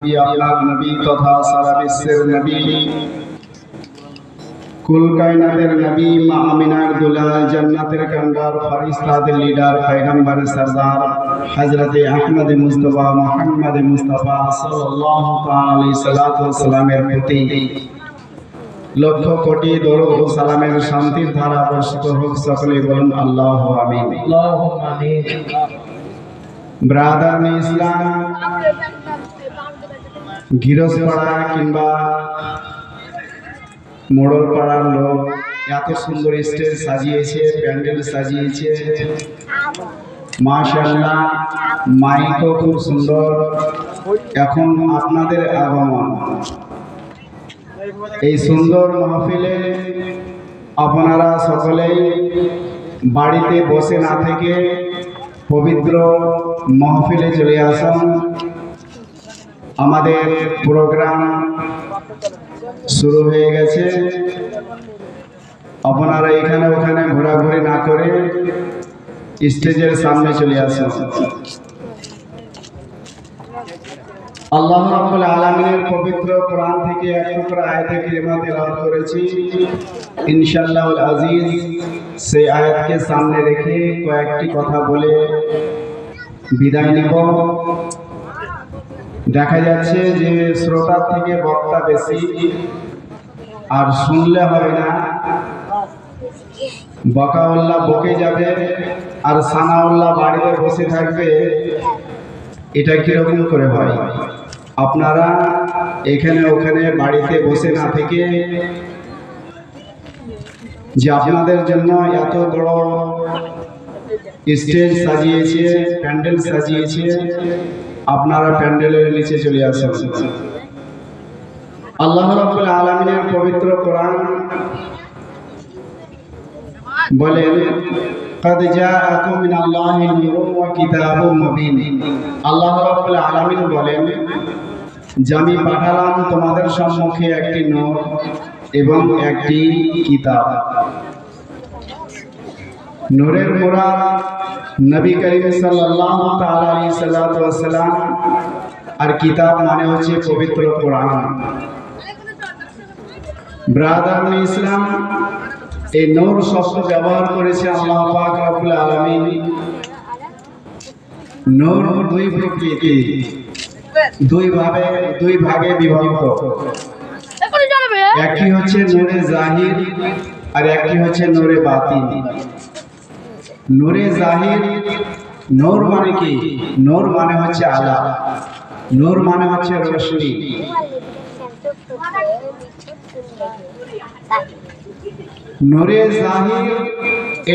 আপনার নবী তথা সারা বিশ্বের নবী, কুল কায়নাতের নবী, মা আমিনার দুলাল, জান্নাতের কান্ডার, ফেরেশতাদের লিডার, পয়গম্বরের সরদার হযরতে আহমদ মুস্তাফা মুহাম্মদ মুস্তাফা সাল্লাল্লাহু তাআলা আলাইহি সাল্লাতু ওয়াস সালামের প্রতি লক্ষ কোটি দরুদ ও সালামের শান্তির ধারা বর্ষিত হোক। সকলে বলুন আল্লাহু আমিন। আল্লাহুম্মা আমিন। ব্রাদার ইসলাম, গিরসপাড়া কিংবা মোড়ল পাড়ার লোক এত সুন্দর স্টেজ সাজিয়েছে, প্যান্ডেল সাজিয়েছে, মাশাআল্লাহ, মাইকও খুব সুন্দর। এখন আপনাদের আগমন এই সুন্দর মাহফিলে আপনারা সকলেই বাড়িতে বসে না থেকে পবিত্র মাহফিলে চলে আসুন। আমাদের প্রোগ্রাম শুরু হয়ে গেছে। আপনারা এখানে ওখানে ঘোরাঘুরি না করে স্টেজের সামনে চলে আসুন। আল্লাহ রাব্বুল আলামিনের পবিত্র কোরআন থেকে এক টুকরা আয়াতে কারিমা তেলাওয়াত করেছি। ইনশাআল্লাহুল আজিজ সেই আয়াতকে সামনে রেখে কয়েকটি কথা বলে বিদায় নেব। দেখা যাচ্ছে যে শ্রোতার থেকে বক্তা বেশি, আর শুনলে হবে না, বকাউল্লাহ বকে যাবে আর সানাউল্লাহ বাড়িতে বসে থাকবে। এটা কিরকম করে হয়? আপনারা এখানে ওখানে বাড়িতে বসে না থেকে যে আপনাদের জন্য এত বড় স্টেজ সাজিয়েছে, প্যান্ডেল সাজিয়েছে, আপনারা প্যান্ডেলের নিচে চলে আসেন। আল্লাহ রাব্বুল আলামিনের পবিত্র কোরআন বলেন, قد جاءكم من الله نور وكتاب مبين। আল্লাহ রাব্বুল আলামিন বলেন যে আমি পাঠালাম তোমাদের সম্মুখে একটি নূর এবং একটি কিতাব। নূরের মুরাদ নবী করিম সাল্লাল্লাহু তাআলা আলাইহি সাল্লাতু ওয়াস সালাম, আর কিতাব মানে হচ্ছে পবিত্র কোরআন। ব্রাদার ইসলাম, এই নূর শব্দ ব্যবহার করেছে আল্লাহ পাক রব্বুল আলামিন। নূর দুই প্রকৃতি, দুই ভাগে বিভক্ত। একটি হচ্ছে নূরে জাহির আর একটি হচ্ছে নূরে বাতিন। নূরে জাহির, নূর মানে কি? নূর মানে হচ্ছে আলা, নূর মানে হচ্ছে রোশনি। নূরে জাহির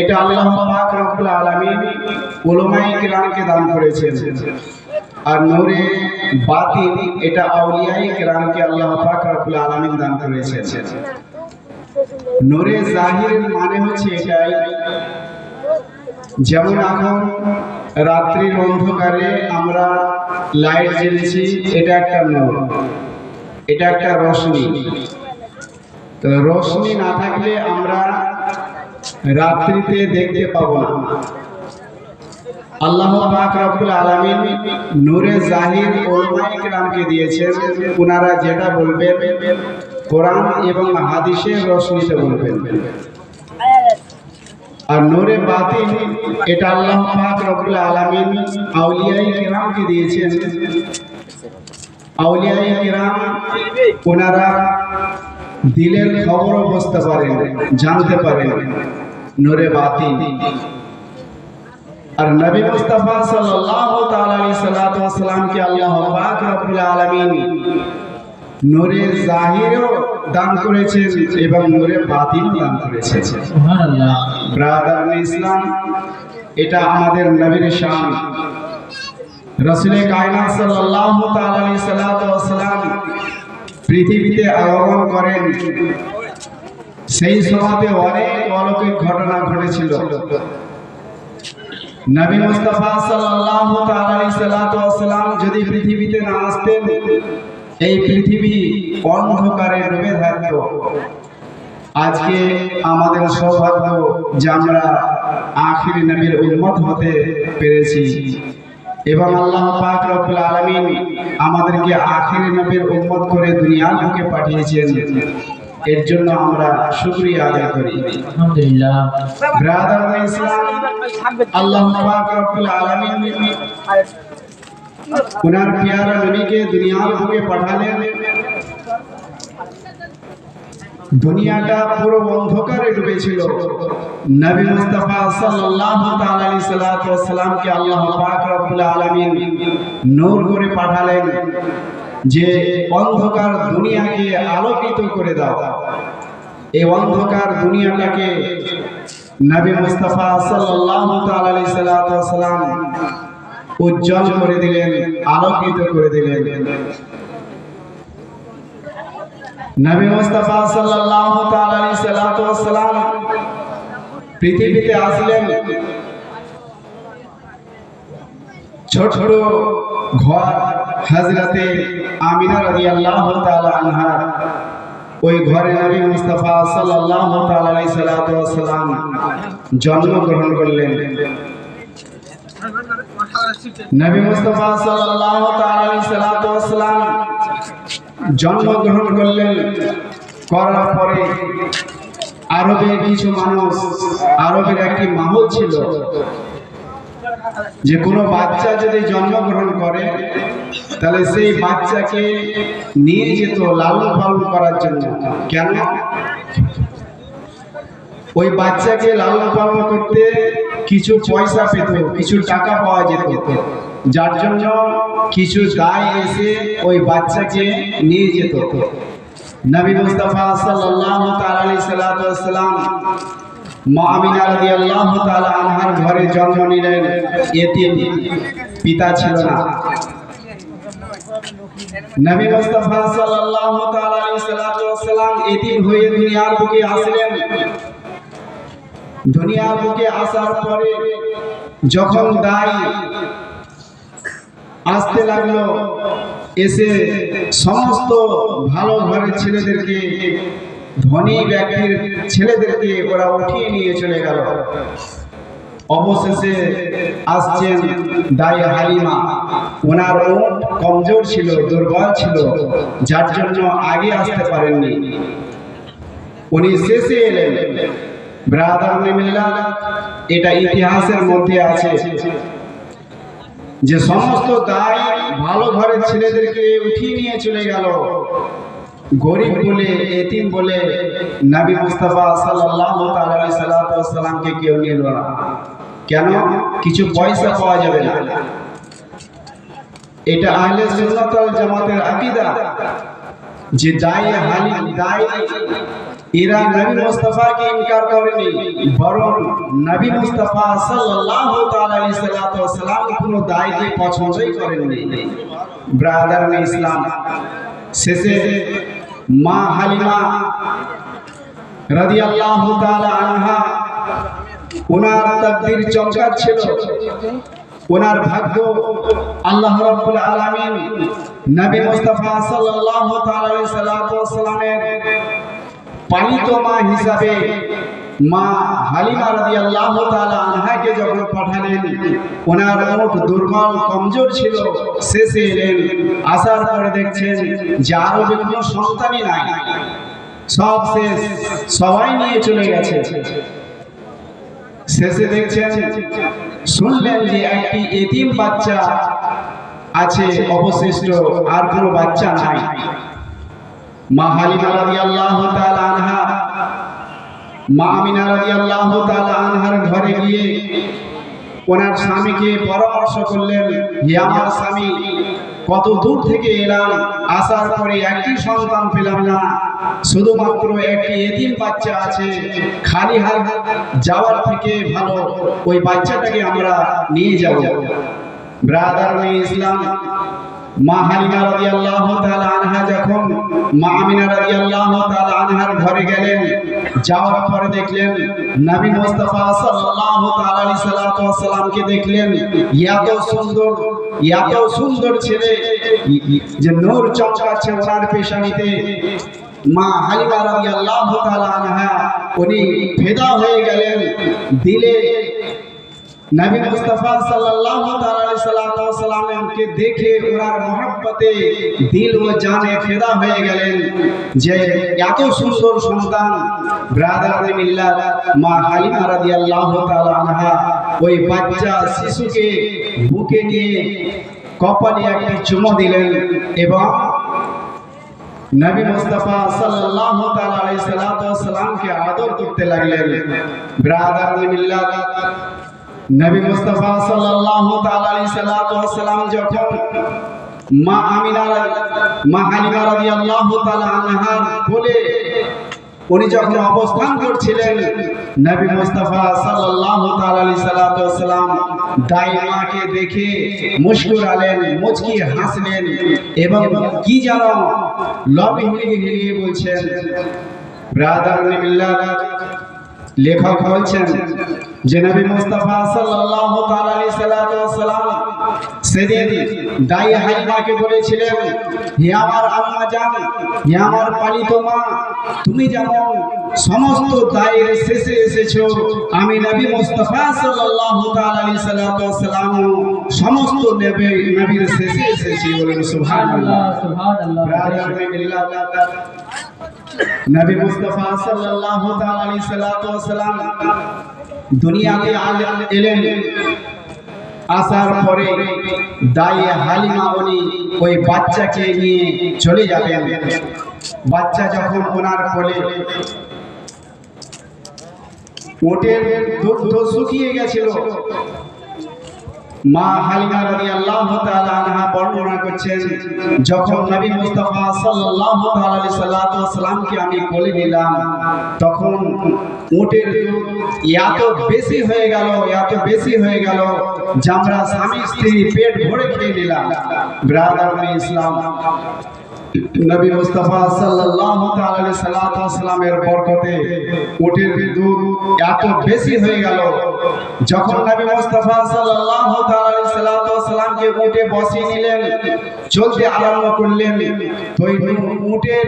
এটা আল্লাহ পাক রব্বুল আলামিন উলামায়ে কিরামকে দান করেছেন, আর নূরে বাতিন এটা আউলিয়ায়ে কিরামকে আল্লাহ পাক রব্বুল আলামিন দান করেছেন। নূরে জাহির মানে হচ্ছে এটাই, যেমন এখন রাত্রির অন্ধকারে আমরা লাইট জ্বেলেছি, এটা একটা নূর, এটা একটা রোশনি। তো রোশনি না থাকলে আমরা রাত্রিতে দেখতে পাবো না। আল্লাহ পাক রব্বুল আলামিন নূরে জাহির উলামায়ে কিরামকে দিয়েছেন। ওনারা যেটা বলবেন কোরআন এবং হাদিসের রোশনিতে বলবেন। আর নূরে বাতিন এটা আল্লাহ পাক রব্বুল আলামিন আউলিয়ায়ে কিরামকে দিয়েছেন। আউলিয়ায়ে কিরাম ওনারা দিলের খবরও বুঝতে পারেন, জানতে পারেন, নূরে বাতিন। আর নবী মুস্তাফা সাল্লাল্লাহু তাআলা আলাইহি সাল্লাতু ওয়াস সালামকে আল্লাহ পাক রব্বুল আলামিন নূরে জাহিরও দান করেছেন এবং নূরে বাতিনও দান করেছেন। সুবহানাল্লাহ। ব্রাদার ইসলাম, এটা আমাদের নবীর শান। রাসূলে কায়নাত সাল্লাল্লাহু তাআলা আলাইহি সাল্লাতু ওয়াস সালাম পৃথিবীতে আগমন করেন, সেই সময়তে অনেক অলৌকিক ঘটনা ঘটেছিল। নবী মুস্তাফা সাল্লাল্লাহু তাআলা আলাইহি সাল্লাতু ওয়াস সালাম যদি পৃথিবীতে না আসতেন, এই পৃথিবী অন্ধকারে ডুবে থাকত। আজকে আমাদের সৌভাগ্য যে আমরা আখির নবীর উম্মত হতে পেরেছি। এবং আল্লাহ পাক রব্বুল আলামিন আমাদেরকে আখিরি নবীর উম্মত করে দুনিয়ার বুকে পাঠিয়েছেন। এর জন্য আমরা শুকরিয়া আদায় করি। আলহামদুলিল্লাহ। ব্রাদার ইসলাম, আল্লাহ পাক রব্বুল আলামিন উনার প্যারা নবীকে দুনিয়ার বুকে পাঠালেন। দুনিয়াটা পুরো অন্ধকারে ডুবেছিল। নবী মুস্তাফা সাল্লাল্লাহু তাআলা আলাইহি সাল্লাতু ওয়াস সালামকে আল্লাহ পাক রব্বুল আলামিন নূর করে পাঠালেন যে অন্ধকার দুনিয়াকে আলোকিত করে দাও। এই অন্ধকার দুনিয়াটাকে নবী মুস্তাফা সাল্লাল্লাহু তাআলা আলাইহি সাল্লাতু ওয়াস সালাম উজ্জ্বল করে দিলেন, আলোকিত করে দিলেন। নবী মুস্তাফা সাল্লাল্লাহু তাআলা আলাইহি সাল্লাতু ওয়াস সালাম পৃথিবীতে আসলেন। ছোট ছোট ঘর হযরতে আমিনা রাদিয়াল্লাহু তাআলা আনহা, ওই ঘরে নবী মুস্তাফা সাল্লাল্লাহু তাআলা আলাইহি সাল্লাতু ওয়াস সালাম জন্মগ্রহণ করলেন। নবী মুস্তাফা সাল্লাল্লাহু তাআলা আলাইহি সাল্লাতু ওয়াস সালাম জন্মগ্রহণ করলেন। করার পরে আরবের কিছু মানুষ, আরবের একটি মাহল ছিল যে কোনো বাচ্চা যদি জন্মগ্রহণ করে তাহলে সেই বাচ্চাকে নিয়ে যেত লালন পালন করার জন্য। কেন? ওই বাচ্চাকে লালন পালন করতে কিছু পয়সা পেত, কিছু টাকা পাওয়া যেত, যার জন্য কিছু দায় এসে ওই বাচ্চাকে নিয়ে যেত। নবী মুস্তাফা সাল্লাল্লাহু তাআলা আলাইহি সাল্লাতু ওয়াস সালাম মা আমিনা রাদিয়াল্লাহু তাআলা আনহার ঘরে জন্ম নিলেন। এতিম, পিতা ছিল না। নবী মুস্তাফা সাল্লাল্লাহু তাআলা আলাইহি সাল্লাতু ওয়াস সালাম এতিম হয়ে দুনিয়ার বুকে আসলেন। দুনিয়ার বুকে আসার পরে যখন দায় আসতে লাগলো, এসে সমস্ত ভালো ঘরের ছেলেদেরকে, ধনী ব্যক্তির ছেলেদেরকে ওরা উঠিয়ে নিয়ে চলে গেল। অবশেষে আসছেন দাই হালিমা। ওনার উট কমজোর ছিল, দুর্বল ছিল, যার জন্য আগে আসতে পারেননি। উনি শেষে এলেন। ব্রাদার মিল্লাহ, এটা ইতিহাসের মধ্যে আছে যে সমস্ত দায় ভালো ঘরের ছেলেদেরকে উঠিয়ে নিয়ে চলে গেল। গরিব বলে, এতিম বলে নবী মুস্তাফা সাল্লাল্লাহু তাআলা আলাইহি সাল্লাতু ওয়াস সালামকে কেউ নিল না। কেন? কিছু পয়সা পাওয়া যাবে না। এটা আহলে সুন্নাত ওয়াল জামাতের আকীদা যে দায় হালিম, দায় এরা নবী মুস্তাফাকে ইনকার করেনি, বরং নবী মুস্তাফা সাল্লাল্লাহু তাআলা আলাইহি সাল্লাতু ওয়াস সালাম কোনো দায়কে পছন্দই করেননি। ব্রাদার ইসলাম, শেষে মা হালিমা রাদিয়াল্লাহু তাআলা আনহা, ওনার তাকদীর চমকাচ্ছিল, ওনার ভাগ্য আল্লাহ রাব্বুল আলামিন নবী মুস্তাফা সাল্লাল্লাহু তাআলা আলাইহি সাল্লাতু ওয়াস সালামের পালিত মা হিসাবে মা হালিমা রাদিয়াল্লাহু তাআলা আনহাকে যখন পাঠালেন, ওনার উট দুর্বল কমজোর ছিল, শেষে এলেন। আসার পরে দেখছেন যে আরবে কোনো সন্তানই নাই, সব শেষ, সবাই নিয়ে চলে গেছে। শেষে দেখছেন, শুনলেন যে একটি এতিম বাচ্চা আছে অবশিষ্ট, আর কোনো বাচ্চা নাই। মা হালিমা রাদিয়াল্লাহু তাআলা আনহা মা আমিনা রাদিয়াল্লাহু তাআলা আনহার ঘরে গিয়ে ওনার স্বামীকে পরামর্শ করলেন, হে আমার স্বামী, কত দূর থেকে এলাম, আসার পরে একটি সন্তান পেলাম না, শুধুমাত্র একটি এতিম বাচ্চা আছে, খালি হাত যাওয়ার থেকে ভালো ওই বাচ্চাটাকে আমরা নিয়ে যাব। ব্রাদার ইসলাম, মা হালিমা রাদিয়াল্লাহু তাআলা আনহা যখন মা আমিনা রাদিয়াল্লাহু তাআলা আনহার ঘরে গেলেন, যাওয়ার পরে দেখলেন নবী মুস্তাফা সাল্লাল্লাহু তাআলা আলাইহি সাল্লাতু ওয়াস সালামকে দেখলেন, এত সুন্দর ছেলে যে নূর চমকাচ্ছে ওনার পেশানিতে। মা হালিমা রাদিয়াল্লাহু তাআলা আনহা উনি ফিদা হয়ে গেলেন, দিলে नबी मुस्तफा सल्लल्लाहु अलैहि वसल्लम के देखे ওনার মহব্বতে দিল ও জানে ফিদা হয়ে গেলেন যে এত সুন্দর সন্তান ব্রাদার মিল্লাত মা হালিমা রাদিয়াল্লাহু তাআলা আনহা ওই বাচ্চা শিশুকে বুকে নিয়ে কপালে একটি চুমো দিলেন এবং नबी मुस्तफा सल्लल्लाहु अलैहि वसल्लम के आदर करते लगलेन ब्रादर मिल्लत नबी मुस्तफा सल्लल्लाहु अलैहि वसल्लम যখন মা আমিনা মা হালিমা রাদিয়াল্লাহু তাআলা আনহা বলে উনি যখন অবস্থান করছিলেন নবী মুস্তাফা সাল্লাল্লাহু আলাইহি ওয়াসাল্লাম দাইমাকে দেখে মুস্কুরালেন মুচকি হাসলেন এবং কি জানো লবি হিলিয়ে বলছেন ব্রাদার মিল্লাত লেখক বলছেন যে নবী মুস্তাফা সাল্লাল্লাহু আলাইহি ওয়াসাল্লাম সেদিন দাই হালিমাকে বলেছিলেন হে আমার আম্মা জান হে আমার পালিত মা তুমি যেমন সমস্ত দায়ের শেষে এসেছো আমি নবী মুস্তাফা সাল্লাল্লাহু আলাইহি ওয়াসাল্লাম সমস্ত নবীর শেষে এসেছি বলেন সুবহানাল্লাহ সুবহানাল্লাহ নবী মুস্তাফা সাল্লাল্লাহু আলাইহি ওয়াসাল্লাম দুনিয়াতে এলেন আসার পরে দায়ে হালিমা উনি ওই বাচ্চাকে নিয়ে চলে যাবেন বাচ্চা যখন ওনার কোলে ওটের দুধ শুকিয়ে গেছিল মা হালিমা রাদিয়াল্লাহু তাআলা আনহা বর্ণনা করছেন যখন নবী মুস্তাফা সাল্লাল্লাহু আলাইহি ওয়াসাল্লাম কে আমি কোলে নিলাম তখন ওটের দুধ এত বেশি হয়ে গেল যে আমরা স্বামী স্ত্রী পেট ভরে খেয়ে নিলাম ব্রাদার ইসলাম নবী মুস্তাফা সাল্লাল্লাহু আলাইহি ওয়াসাল্লামের বরকতে ওটের দুধ এত বেশি হয়ে গেল যখন নবী মুস্তাফা সাল্লাল্লাহু আলাইহি ওয়াসাল্লাম কে উঠে বসিয়ে নিলেন চলতে আরম্ভ করলেন তো উটের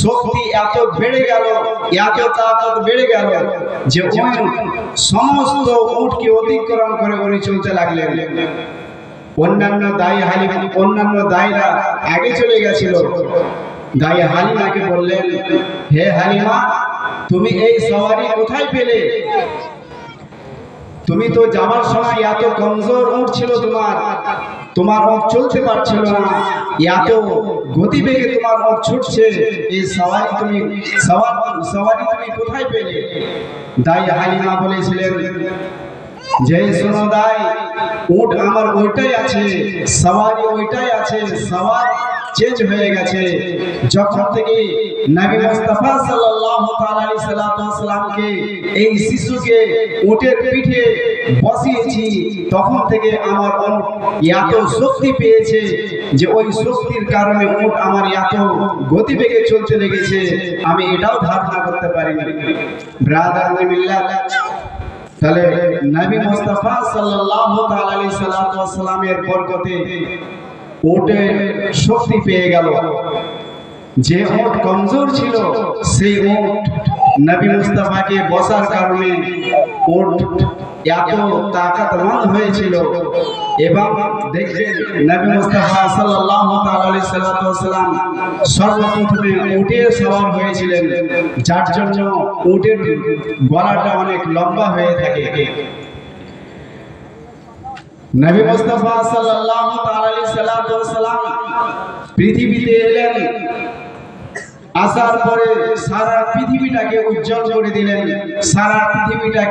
শক্তি এত বেড়ে গেল এত তাকত বেড়ে গেল যে সমস্ত উটকে অতিক্রম করে উনি চলতে লাগলেন অন্যান্য দায়ীরা আগে চলে গেছিল দায়ী হালিমাকে বললেন হে হালিমা তুমি এই সওয়ারি কোথায় পেলে তুমি তো যাওয়ার সময় এত কমজোর উট ছিল তোমার উট চলতে পারছিল না এত গতিবেগে তোমার উট ছুটছে এই সওয়ারি তুমি কোথায় পেলে দায়ী হালিমা বলেছিলেন যে শোনো দাই উট আমার ওইটাই আছে সওয়ারি ওইটাই আছে সওয়ার চেঞ্জ হয়ে গেছে যখন থেকে নবী মুস্তাফা সাল্লাল্লাহু আলাইহি ওয়াসাল্লাম কে এই শিশুকে উটের পিঠে বসিয়েছি তখন থেকে আমার উট এত শক্তি পেয়েছে যে ওই শক্তির কারণে উট আমার এত গতিবেগে চলতে লেগেছে আমি এটাও ধারণা করতে পারিনি ব্রাদার মিল্লাত তাহলে নবী মুস্তাফা সাল্লাল্লাহু আলাইহি ওয়াসাল্লামের বরকতে উটে শক্তি পেয়ে গেল যে উট কমজোর ছিল সেই উট নবী মুস্তাফাকে বসার কারণে উট এত তাকতওয়ান হয়েছিল এবং দেখবেন নবী মুস্তাফা সাল্লাল্লাহু আলাইহি ওয়াসাল্লাম সর্বপ্রথমে উটে সওয়ার হয়েছিলেন যার জন্য উটের গলাটা অনেক লম্বা হয়ে থাকে নবী মুস্তাফা সাল্লাল্লাহু আলাইহি ওয়াসাল্লাম পৃথিবীতে এলেন আসার পরে সারা পৃথিবীটাকে উজ্জ্বল করে দিলেন সারা পৃথিবীটাকে